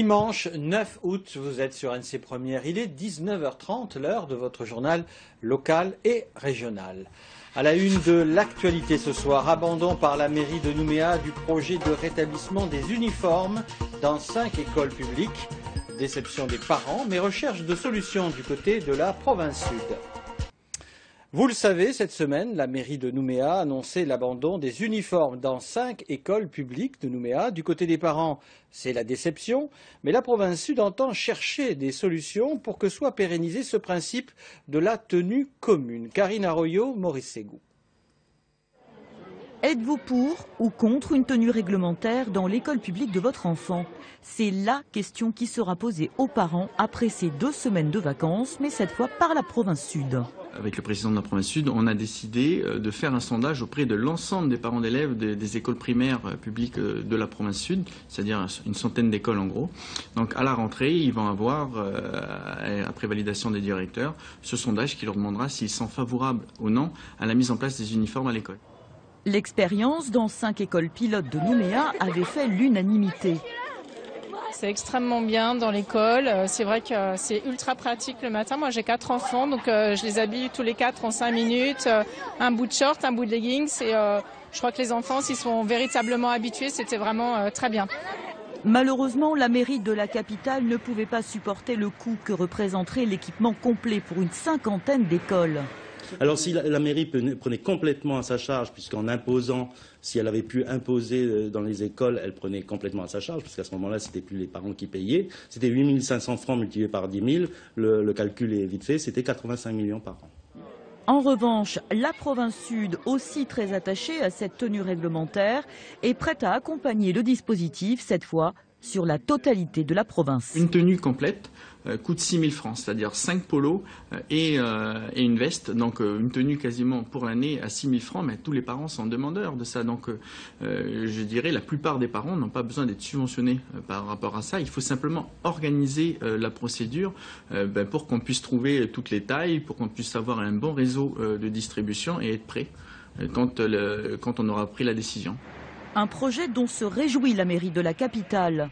Dimanche 9 août, vous êtes sur NC Première. Il est 19h30, l'heure de votre journal local et régional. À la une de l'actualité ce soir, abandon par la mairie de Nouméa du projet de rétablissement des uniformes dans 5 écoles publiques. Déception des parents, mais recherche de solutions du côté de la province sud. Vous le savez, cette semaine, la mairie de Nouméa a annoncé l'abandon des uniformes dans 5 écoles publiques de Nouméa. Du côté des parents, c'est la déception, mais la province sud entend chercher des solutions pour que soit pérennisé ce principe de la tenue commune. Karine Arroyo, Maurice Ségou. Êtes-vous pour ou contre une tenue réglementaire dans l'école publique de votre enfant? C'est la question qui sera posée aux parents après ces 2 semaines de vacances, mais cette fois par la province sud. Avec le président de la province sud, on a décidé de faire un sondage auprès de l'ensemble des parents d'élèves des écoles primaires publiques de la province sud, c'est-à-dire une centaine d'écoles en gros. Donc à la rentrée, ils vont avoir, après validation des directeurs, ce sondage qui leur demandera s'ils sont favorables ou non à la mise en place des uniformes à l'école. L'expérience dans 5 écoles pilotes de Nouméa avait fait l'unanimité. C'est extrêmement bien dans l'école. C'est vrai que c'est ultra pratique le matin. Moi, j'ai 4 enfants, donc je les habille tous les 4 en 5 minutes. Un bout de short, un bout de leggings. Et je crois que les enfants, s'ils sont véritablement habitués, c'était vraiment très bien. Malheureusement, la mairie de la capitale ne pouvait pas supporter le coût que représenterait l'équipement complet pour une 50aine d'écoles. Alors si la mairie prenait complètement à sa charge, puisqu'en imposant, si elle avait pu imposer dans les écoles, elle prenait complètement à sa charge, parce qu'à ce moment-là, c'était plus les parents qui payaient. C'était 8 500 francs multipliés par 10 000, le calcul est vite fait, c'était 85 millions par an. En revanche, la province sud, aussi très attachée à cette tenue réglementaire, est prête à accompagner le dispositif, cette fois, sur la totalité de la province. Une tenue complète coûte 6 000 francs, c'est-à-dire 5 polos et une veste. Donc une tenue quasiment pour l'année à 6 000 francs, mais tous les parents sont demandeurs de ça. Donc je dirais la plupart des parents n'ont pas besoin d'être subventionnés par rapport à ça. Il faut simplement organiser la procédure pour qu'on puisse trouver toutes les tailles, pour qu'on puisse avoir un bon réseau de distribution et être prêt quand on aura pris la décision. Un projet dont se réjouit la mairie de la capitale.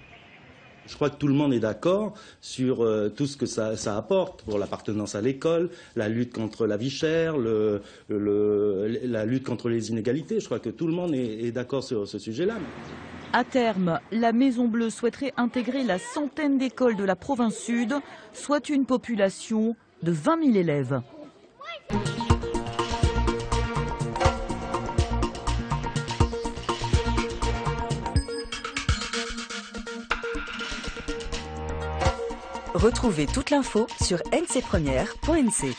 Je crois que tout le monde est d'accord sur tout ce que ça apporte pour l'appartenance à l'école, la lutte contre la vie chère, la lutte contre les inégalités. Je crois que tout le monde est d'accord sur ce sujet-là. À terme, la Maison Bleue souhaiterait intégrer la centaine d'écoles de la province sud, soit une population de 20 000 élèves. Retrouvez toute l'info sur ncpremière.nc.